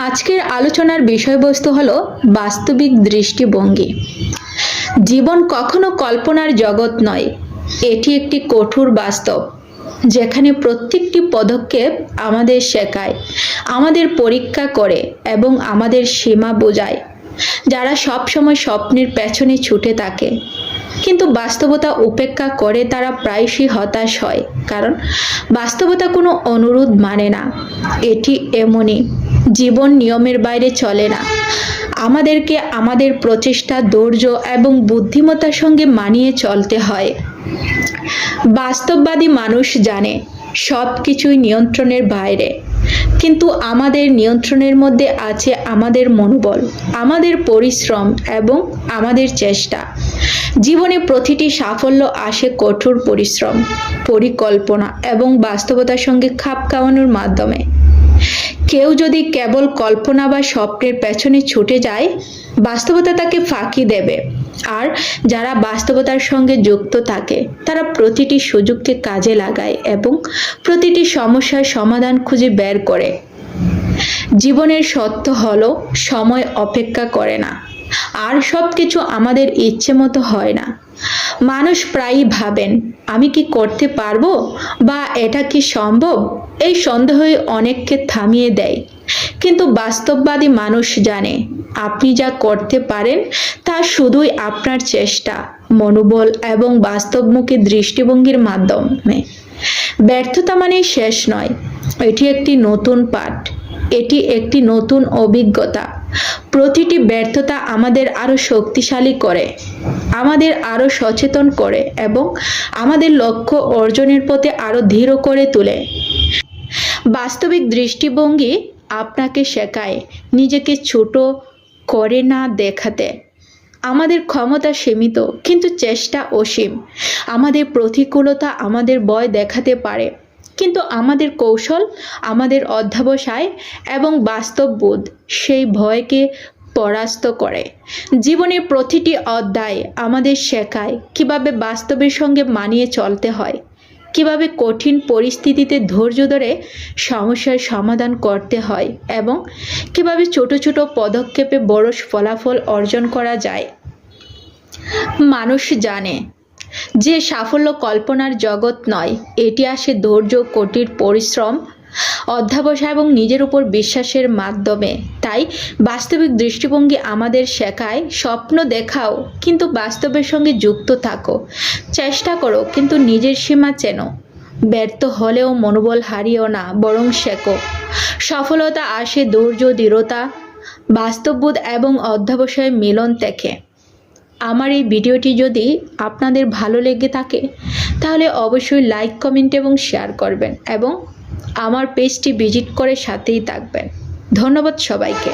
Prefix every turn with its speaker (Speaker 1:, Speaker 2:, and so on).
Speaker 1: আজকের আলোচনার বিষয়বস্তু হলো বাস্তবিক দৃষ্টিভঙ্গি। জীবন কখনো কল্পনার জগৎ নয়, এটি একটি কঠোর বাস্তব, যেখানে প্রত্যেকটি পদক্ষেপ আমাদের শেখায়, আমাদের পরীক্ষা করে এবং আমাদের সীমা বোঝায়। যারা সবসময় স্বপ্নের পেছনে ছুটে থাকে কিন্তু বাস্তবতা উপেক্ষা করে তারা প্রায়শই হতাশ হয়, কারণ বাস্তবতা কোনো অনুরোধ মানে না। এটি এমনই, জীবন নিয়মের বাইরে চলে না। আমাদেরকে আমাদের প্রচেষ্টা, ধৈর্য এবং বুদ্ধিমত্তার সঙ্গে মানিয়ে চলতে হয়। বাস্তববাদী মানুষ জানে সব কিছুই নিয়ন্ত্রণের বাইরে, কিন্তু আমাদের নিয়ন্ত্রণের মধ্যে আছে আমাদের মনোবল, আমাদের পরিশ্রম এবং আমাদের চেষ্টা। জীবনে প্রতিটি সাফল্য আসে কঠোর পরিশ্রম, পরিকল্পনা এবং বাস্তবতার সঙ্গে খাপ খাওয়ানোর মাধ্যমে। কেউ যদি কেবল কল্পনা বা স্বপ্নের পেছনে ছুটে যায়, বাস্তবতা তাকে ফাঁকি দেবে। আর যারা বাস্তবতার সঙ্গে যুক্ত থাকে তারা প্রতিটি সুযোগকে কাজে লাগায় এবং প্রতিটি সমস্যার সমাধান খুঁজে বের করে। জীবনের সত্য হলো সময় অপেক্ষা করে না, আর সবকিছু আমাদের ইচ্ছে মতো হয় না। মানুষ প্রায়ই ভাবেন, আমি কি করতে পারবো বা এটা কি সম্ভব? এই সন্দেহই অনেককে থামিয়ে দেয়। কিন্তু বাস্তববাদী মানুষ জানে আপনি যা করতে পারেন তা শুধুই আপনার চেষ্টা, মনোবল এবং বাস্তবমুখী দৃষ্টিভঙ্গির মাধ্যমে। ব্যর্থতা মানেই শেষ নয়, এটি একটি নতুন পাঠ, এটি একটি নতুন অভিজ্ঞতা। প্রতিটি ব্যর্থতা আমাদের আরো শক্তিশালী করে, আমাদের আরো সচেতন করে এবং আমাদের লক্ষ্য অর্জনের পথে আরো দৃঢ় করে তোলে। বাস্তবিক দৃষ্টিভঙ্গি আপনাকে শেখায় নিজেকে ছোট করে না দেখাতে। আমাদের ক্ষমতা সীমিত, কিন্তু চেষ্টা অসীম। আমাদের প্রতিকূলতা আমাদের ভয় দেখাতে পারে, কিন্তু আমাদের কৌশল, আমাদের অধ্যবসায় এবং বাস্তববোধ সেই ভয়কে পরাস্ত করে। জীবনের প্রতিটি অধ্যায় আমাদের শেখায় কিভাবে বাস্তবের সঙ্গে মানিয়ে চলতে হয়, কিভাবে কঠিন পরিস্থিতিতে ধৈর্য ধরে সমস্যার সমাধান করতে হয় এবং কিভাবে ছোট ছোট পদক্ষেপে বড় ফলাফল অর্জন করা যায়। মানুষ জানে যে সাফল্য কল্পনার জগৎ নয়, এটি আসে ধৈর্য, কঠিন পরিশ্রম, অধ্যবসায় এবং নিজের উপর বিশ্বাসের মাধ্যমে। তাই বাস্তবিক দৃষ্টিভঙ্গি আমাদের শেখায়, স্বপ্ন দেখাও কিন্তু বাস্তবের সঙ্গে যুক্ত থাকো, চেষ্টা করো কিন্তু নিজের সীমা চেনো, ব্যর্থ হলেও মনোবল হারিও না, বরং শেখো। সফলতা আসে ধৈর্য, দৃঢ়তা, বাস্তববোধ এবং অধ্যবসায়ের মিলন থেকে। আমার এই ভিডিওটি যদি আপনাদের ভালো লেগে থাকে তাহলে অবশ্যই লাইক, কমেন্ট এবং শেয়ার করবেন এবং আমার পেজটি ভিজিট করে সাথেই থাকবেন। ধন্যবাদ সবাইকে।